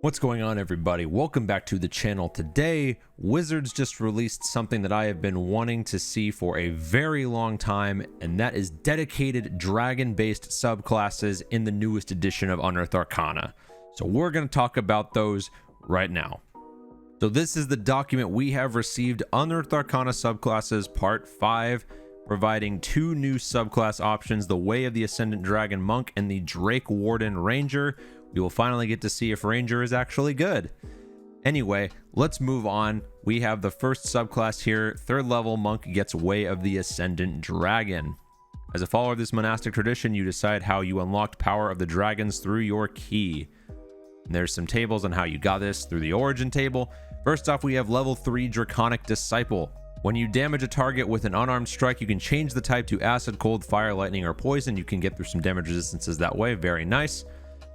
What's going on, everybody? Welcome back to the channel. Today, Wizards just released something that I have been wanting to see for a very long time, and that is dedicated dragon-based subclasses in the newest edition of Unearthed Arcana. So we're going to talk about those right now. So this is the document we have received, Unearthed Arcana Subclasses Part 5, providing two new subclass options, the Way of the Ascendant Dragon Monk and the Drake Warden Ranger. We will finally get to see if Ranger is actually good. Anyway, let's move on. We have the first subclass here. 3rd level monk gets Way of the Ascendant Dragon. As a follower of this monastic tradition, you decide how you unlocked power of the dragons through your key. And there's some tables on how you got this through the origin table. First off, we have level 3 Draconic Disciple. When you damage a target with an unarmed strike, you can change the type to acid, cold, fire, lightning, or poison. You can get through some damage resistances that way. Very nice.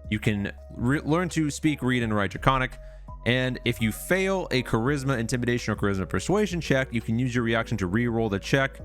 You can learn to speak, read, and write Draconic. And if you fail a Charisma, Intimidation, or Charisma Persuasion check, you can use your reaction to re-roll the check.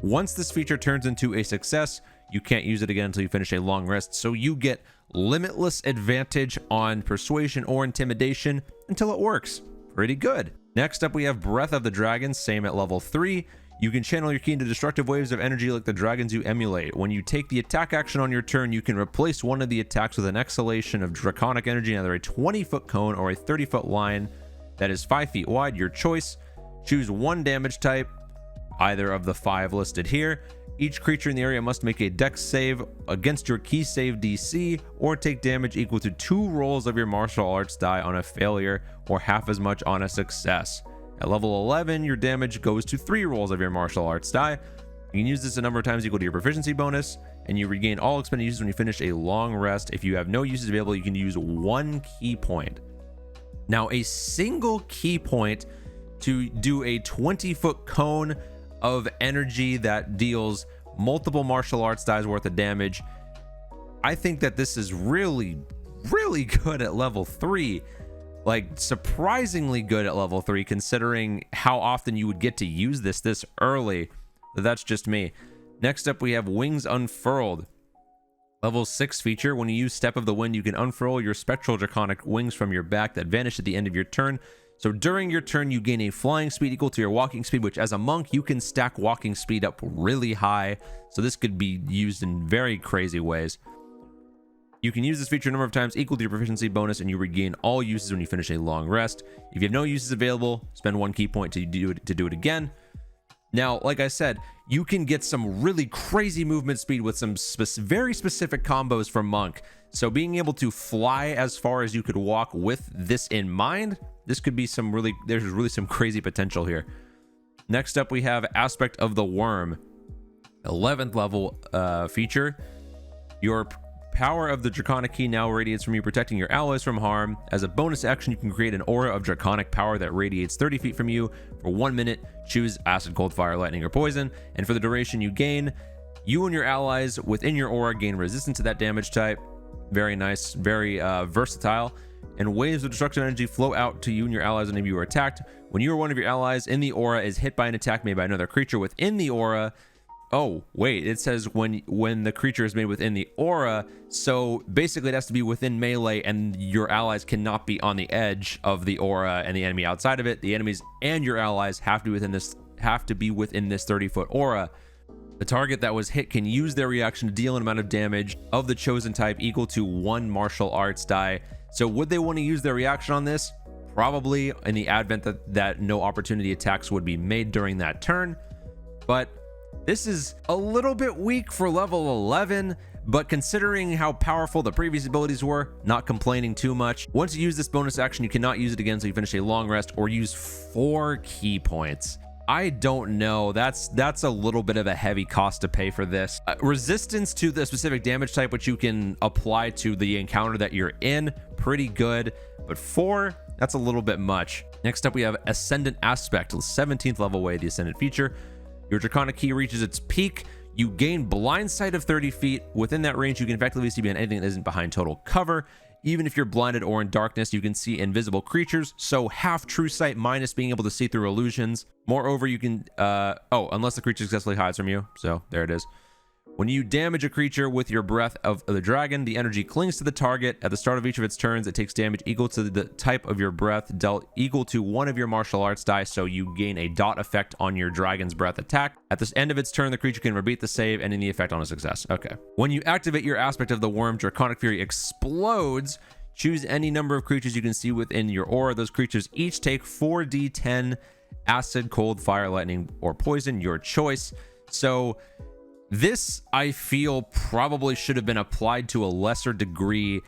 Once this feature turns into a success, you can't use it again until you finish a long rest. So you get limitless advantage on Persuasion or Intimidation until it works. Pretty good. Next up, we have Breath of the Dragon, same at level 3. You can channel your key into destructive waves of energy like the dragons you emulate. When you take the attack action on your turn, you can replace one of the attacks with an exhalation of draconic energy, either a 20-foot cone or a 30-foot line that is 5 feet wide, your choice. Choose one damage type, either of the 5 listed here. Each creature in the area must make a dex save against your key save DC or take damage equal to 2 rolls of your martial arts die on a failure or half as much on a success. At level 11, your damage goes to 3 rolls of your martial arts die. You can use this a number of times equal to your proficiency bonus, and you regain all expended uses when you finish a long rest. If you have no uses available, you can use 1 key point. Now, a single key point to do a 20-foot cone of energy that deals multiple martial arts dies worth of damage. I think that this is really good at level 3. Like, surprisingly good at level 3, considering how often you would get to use this early. But that's just me. Next up, we have Wings Unfurled. Level 6 feature. When you use Step of the Wind, you can unfurl your spectral draconic wings from your back that vanish at the end of your turn. So during your turn, you gain a flying speed equal to your walking speed, which as a monk, you can stack walking speed up really high. So this could be used in very crazy ways. You can use this feature a number of times equal to your proficiency bonus, and you regain all uses when you finish a long rest. If you have no uses available, spend 1 key point to do it again. Now, like I said, you can get some really crazy movement speed with some very specific combos from Monk. So being able to fly as far as you could walk with this in mind, this could be there's really some crazy potential here. Next up, we have Aspect of the Worm, 11th level feature. Your power of the Draconic Key now radiates from you, protecting your allies from harm. As a bonus action, you can create an aura of Draconic power that radiates 30 feet from you. For 1 minute, choose Acid, Cold, Fire, Lightning, or Poison. And for the duration you gain, you and your allies within your aura gain resistance to that damage type. Very nice, very versatile. And waves of destruction energy flow out to you and your allies whenever you are attacked. When you or one of your allies in the aura is hit by an attack made by another creature within the aura, oh, wait, it says when the creature is made within the aura, so basically it has to be within melee, and your allies cannot be on the edge of the aura and the enemy outside of it. The enemies and your allies have to be within this 30-foot aura. The target that was hit can use their reaction to deal an amount of damage of the chosen type equal to 1 martial arts die. So would they want to use their reaction on this? Probably, in the advent that no opportunity attacks would be made during that turn. But this is a little bit weak for level 11, but considering how powerful the previous abilities were, not complaining too much. Once you use this bonus action, you cannot use it again until you finish a long rest or use 4 key points. I don't know. That's a little bit of a heavy cost to pay for this. Resistance to the specific damage type, which you can apply to the encounter that you're in, pretty good. But 4, that's a little bit much. Next up, we have Ascendant Aspect, 17th level Way, the Ascendant feature. Your Draconic Key reaches its peak. You gain blind sight of 30 feet. Within that range, you can effectively see beyond anything that isn't behind total cover. Even if you're blinded or in darkness, you can see invisible creatures. So half true sight minus being able to see through illusions. Moreover, you can, unless the creature successfully hides from you. So there it is. When you damage a creature with your breath of the dragon, the energy clings to the target. At the start of each of its turns, it takes damage equal to the type of your breath dealt equal to one of your martial arts dice, so you gain a dot effect on your dragon's breath attack. At the end of its turn, the creature can repeat the save, ending the effect on a success. Okay. When you activate your aspect of the worm, Draconic Fury explodes. Choose any number of creatures you can see within your aura. Those creatures each take 4d10 acid, cold, fire, lightning, or poison, your choice. So this, I feel, probably should have been applied to a lesser degree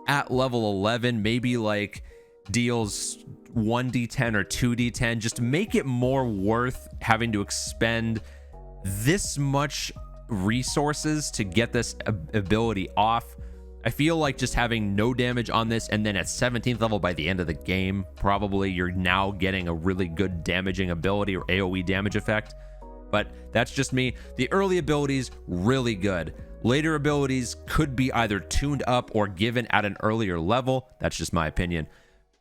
at level 11, maybe like deals 1d10 or 2d10, just to make it more worth having to expend this much resources to get this ability off. I feel like just having no damage on this, and then at 17th level by the end of the game, probably you're now getting a really good damaging ability or AoE damage effect. But that's just me. The early abilities, really good. Later abilities could be either tuned up or given at an earlier level. That's just my opinion.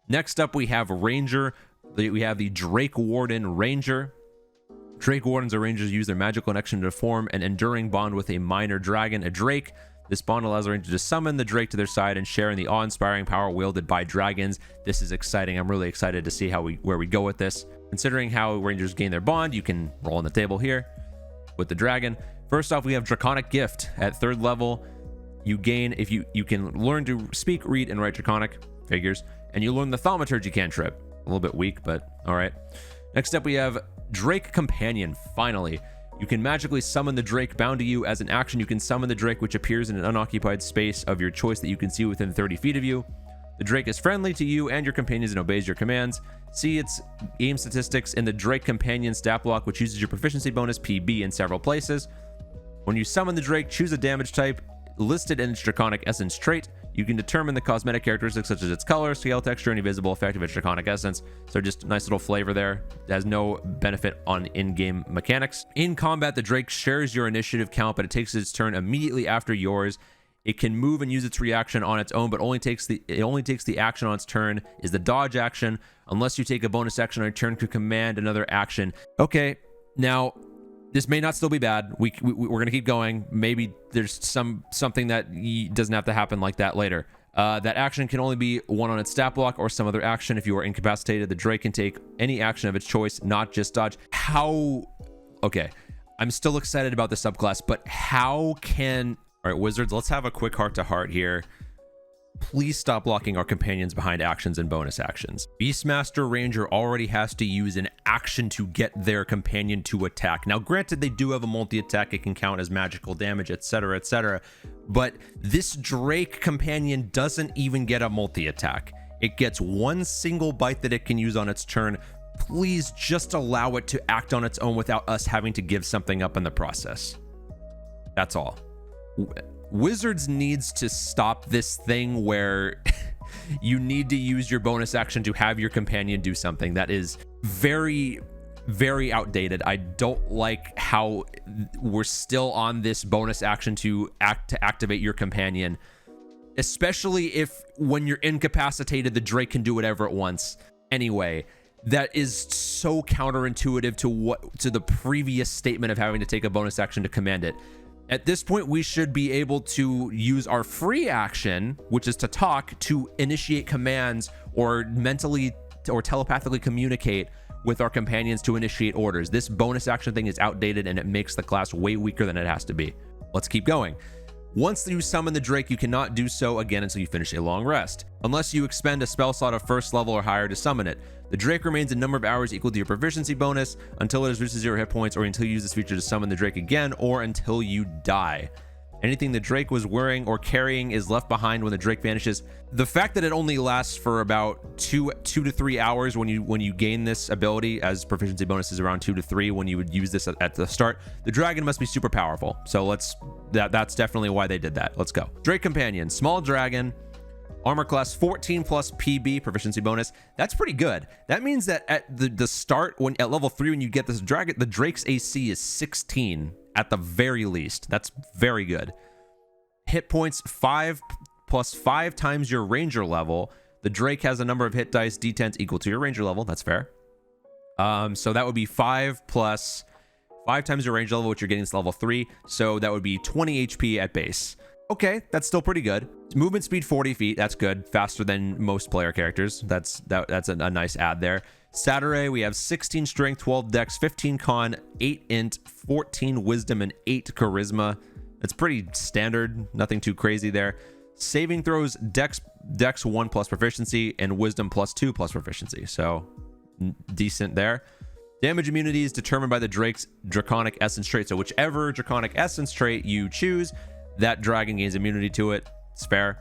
Next up, we have Ranger. We have the Drake Warden Ranger. Drake Wardens or Rangers use their magical connection to form an enduring bond with a minor dragon, a Drake. This bond allows the Ranger to summon the Drake to their side and share in the awe-inspiring power wielded by dragons. This is exciting. I'm really excited to see where we go with this. Considering how Rangers gain their bond, you can roll on the table here with the dragon. First off, we have Draconic Gift. At 3rd level, you gain, if you can learn to speak, read, and write Draconic figures, and you learn the Thaumaturgy cantrip. A little bit weak, but all right. Next up, we have Drake Companion. Finally, you can magically summon the Drake bound to you. As an action, you can summon the Drake, which appears in an unoccupied space of your choice that you can see within 30 feet of you. The Drake is friendly to you and your companions and obeys your commands. See its aim statistics in the Drake Companion stat block, which uses your proficiency bonus PB in several places. When you summon the Drake, choose a damage type listed in its Draconic Essence trait. You can determine the cosmetic characteristics such as its color, scale, texture, and invisible effect of its Draconic Essence. So just a nice little flavor there. It has no benefit on in-game mechanics. In combat, the Drake shares your initiative count, but it takes its turn immediately after yours. It can move and use its reaction on its own, but it only takes the action on its turn, is the dodge action, unless you take a bonus action on your turn to command another action. Okay, now this may not still be bad. We're gonna keep going. Maybe there's something that doesn't have to happen like that later. That action can only be one on its stat block or some other action. If you are incapacitated, the Drake can take any action of its choice, not just dodge. Okay, I'm still excited about the subclass, but how can... All right, Wizards, let's have a quick heart-to-heart here. Please stop blocking our companions behind actions and bonus actions. Beastmaster Ranger already has to use an action to get their companion to attack. Now, granted, they do have a multi-attack. It can count as magical damage, etc., etc. But this Drake companion doesn't even get a multi-attack. It gets one single bite that it can use on its turn. Please just allow it to act on its own without us having to give something up in the process. That's all. Wizards needs to stop this thing where you need to use your bonus action to have your companion do something. That is very, very outdated. I don't like how we're still on this bonus action to activate your companion, especially if when you're incapacitated, the Drake can do whatever it wants. Anyway, that is so counterintuitive to the previous statement of having to take a bonus action to command it. At this point, we should be able to use our free action, which is to talk, to initiate commands or mentally or telepathically communicate with our companions to initiate orders. This bonus action thing is outdated and it makes the class way weaker than it has to be. Let's keep going. Once you summon the Drake, you cannot do so again until you finish a long rest, unless you expend a spell slot of 1st level or higher to summon it. The Drake remains a number of hours equal to your proficiency bonus until it has reached 0 hit points, or until you use this feature to summon the Drake again, or until you die. Anything the Drake was wearing or carrying is left behind when the Drake vanishes. The fact that it only lasts for about 2 to 3 hours when you gain this ability, as proficiency bonus is around 2 to 3 when you would use this at the start, the dragon must be super powerful. So that's definitely why they did that. Let's go. Drake Companion, small dragon, armor class 14 plus PB, proficiency bonus. That's pretty good. That means that at the start, at level 3, when you get this dragon, the Drake's AC is 16 at the very least. That's very good. Hit points 5 plus 5 times your ranger level. The Drake has a number of hit dice d10s equal to your ranger level. That's fair. So that would be 5 plus 5 times your range level, which you're getting to level 3. So that would be 20 HP at base. Okay, that's still pretty good. Movement speed 40 feet. That's good. Faster than most player characters. That's a nice add there. Stat array, we have 16 strength, 12 dex, 15 con, 8 int, 14 wisdom, and 8 charisma. It's pretty standard. Nothing too crazy there. Saving throws, dex 1 plus proficiency, and wisdom +2 plus proficiency. So decent there. Damage immunity is determined by the Drake's Draconic Essence trait. So whichever Draconic Essence trait you choose, that dragon gains immunity to it. It's fair.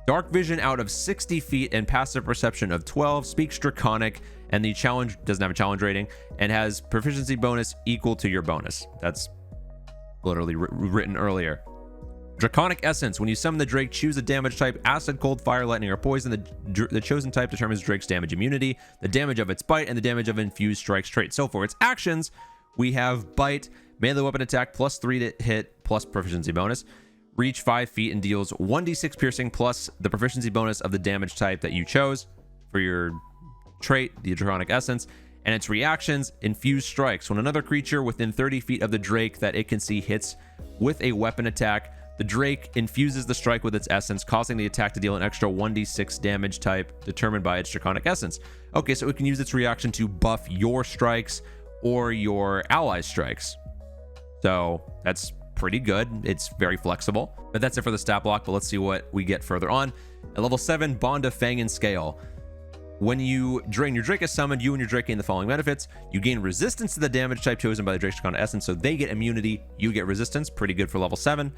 Dark vision out of 60 feet and passive perception of 12. Speaks Draconic, and the challenge doesn't have a challenge rating and has proficiency bonus equal to your bonus. That's literally written earlier. Draconic Essence. When you summon the Drake, choose a damage type: acid, cold, fire, lightning, or poison. The chosen type determines Drake's damage immunity, the damage of its bite, and the damage of infused strikes trait. So for its actions, we have bite, melee weapon attack +3 to hit plus proficiency bonus. Reach 5 feet and deals 1d6 piercing plus the proficiency bonus of the damage type that you chose for your trait, the Draconic Essence. And its reactions: infused strikes. When another creature within 30 feet of the Drake that it can see hits with a weapon attack, the Drake infuses the strike with its essence, causing the attack to deal an extra 1d6 damage type determined by its Draconic Essence. Okay, so it can use its reaction to buff your strikes or your allies' strikes. So that's pretty good. It's very flexible. But that's it for the stat block, but let's see what we get further on. At level 7, Bond of Fang and Scale. When your Drake is summoned, you and your Drake gain the following benefits. You gain resistance to the damage type chosen by the Drake's Draconic Essence, so they get immunity, you get resistance. Pretty good for level 7.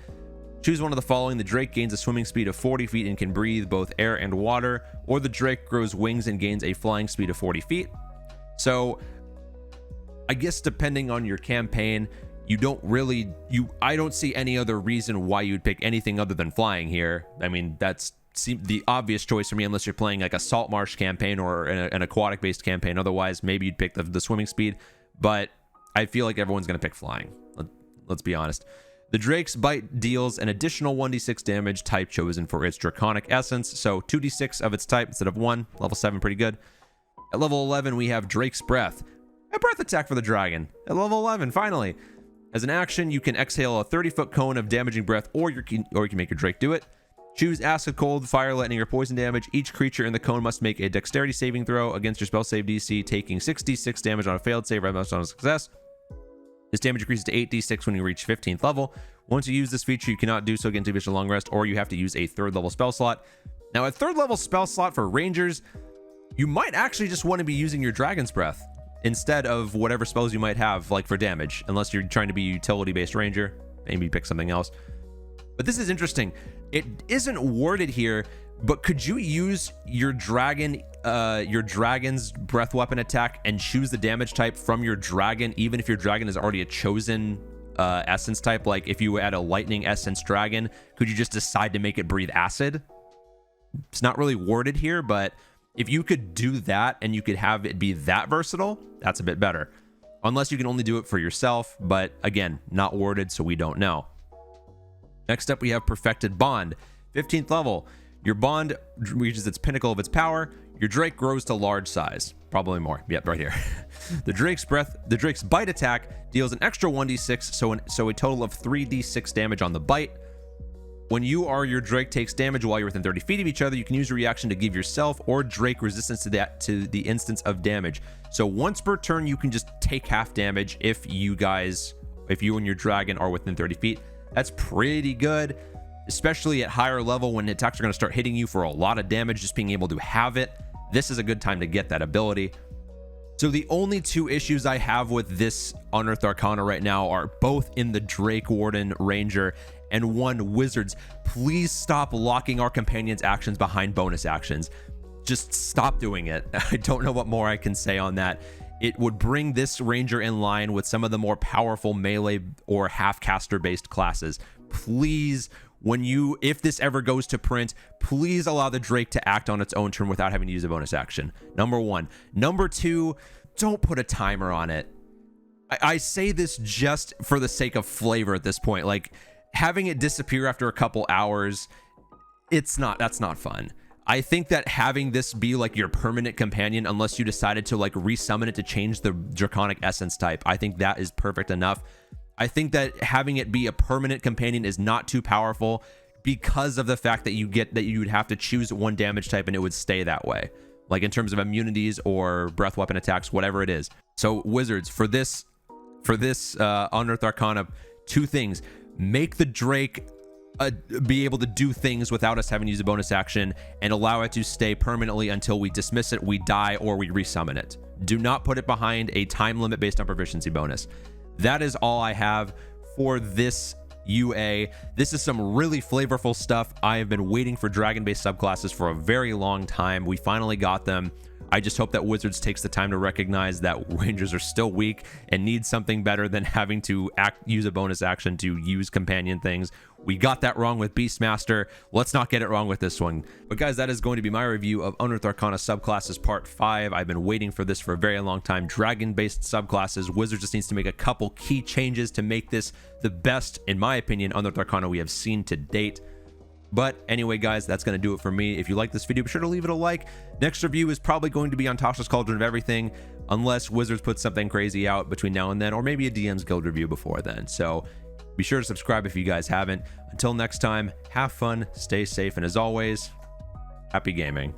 Choose one of the following. The Drake gains a swimming speed of 40 feet and can breathe both air and water, or the Drake grows wings and gains a flying speed of 40 feet. So I guess depending on your campaign, I don't see any other reason why you'd pick anything other than flying here. I mean, that's the obvious choice for me, unless you're playing like a salt marsh campaign or an aquatic based campaign. Otherwise, maybe you'd pick the swimming speed, but I feel like everyone's going to pick flying. Let's be honest. The Drake's bite deals an additional 1d6 damage type chosen for its Draconic Essence. So 2d6 of its type instead of 1. Level 7, pretty good. At level 11, we have Drake's Breath. A breath attack for the dragon. At level 11, finally. As an action, you can exhale a 30-foot cone of damaging breath, or you can make your Drake do it. Choose acid, cold, fire, lightning, or poison damage. Each creature in the cone must make a dexterity saving throw against your spell save DC, taking 6d6 damage on a failed save rather than on a success. This damage increases to 8d6 when you reach 15th level. Once you use this feature, you cannot do so again until you reach a long rest, or you have to use a 3rd level spell slot. Now, a 3rd level spell slot for rangers, you might actually just want to be using your Dragon's Breath instead of whatever spells you might have, like for damage, unless you're trying to be a utility-based ranger. Maybe pick something else. But this is interesting. It isn't worded here, but could you use your dragon's breath weapon attack and choose the damage type from your dragon, even if your dragon is already a chosen essence type? Like if you add a lightning essence dragon, could you just decide to make it breathe acid? It's not really worded here, but if you could do that and you could have it be that versatile, that's a bit better. Unless you can only do it for yourself, but again, not worded, so we don't know. Next up, we have Perfected Bond. 15th level. Your bond reaches its pinnacle of its power. Your Drake grows to large size. Probably more. Yep, right here. The Drake's bite attack deals an extra 1d6, so a total of 3d6 damage on the bite. When you or your Drake takes damage while you're within 30 feet of each other, you can use your reaction to give yourself or Drake resistance to the instance of damage. So once per turn, you can just take half damage if you and your dragon are within 30 feet. That's pretty good, especially at higher level when attacks are going to start hitting you for a lot of damage. Just being able to have it, this is a good time to get that ability. So the only two issues I have with this Unearthed Arcana right now are both in the Drake Warden Ranger and one Wizards. Please stop locking our companions' actions behind bonus actions. Just stop doing it. I don't know what more I can say on that. It would bring this Ranger in line with some of the more powerful melee or half-caster based classes. Please, if this ever goes to print, please allow the Drake to act on its own turn without having to use a bonus action. Number one. Number two, don't put a timer on it. I say this just for the sake of flavor at this point. Like, having it disappear after a couple hours, that's not fun. I think that having this be like your permanent companion, unless you decided to like resummon it to change the Draconic Essence type, I think that is perfect enough. I think that having it be a permanent companion is not too powerful because of the fact that you would have to choose one damage type and it would stay that way, like in terms of immunities or breath weapon attacks, whatever it is. So Wizards, for this Unearthed Arcana, 2 things: make the Drake be able to do things without us having to use a bonus action, and allow it to stay permanently until we dismiss it, we die, or we resummon it. Do not put it behind a time limit based on proficiency bonus. That is all I have for this UA. This is some really flavorful stuff. I have been waiting for dragon-based subclasses for a very long time. We finally got them. I just hope that Wizards takes the time to recognize that Rangers are still weak and need something better than having to use a bonus action to use companion things. We got that wrong with Beastmaster. Let's not get it wrong with this one. But guys, that is going to be my review of Unearthed Arcana Subclasses Part 5. I've been waiting for this for a very long time. Dragon-based subclasses. Wizards just needs to make a couple key changes to make this the best, in my opinion, Unearthed Arcana we have seen to date. But anyway, guys, that's going to do it for me. If you like this video, be sure to leave it a like. Next review is probably going to be on Tasha's Cauldron of Everything, unless Wizards put something crazy out between now and then, or maybe a DM's Guild review before then. So be sure to subscribe if you guys haven't. Until next time, have fun, stay safe, and as always, happy gaming.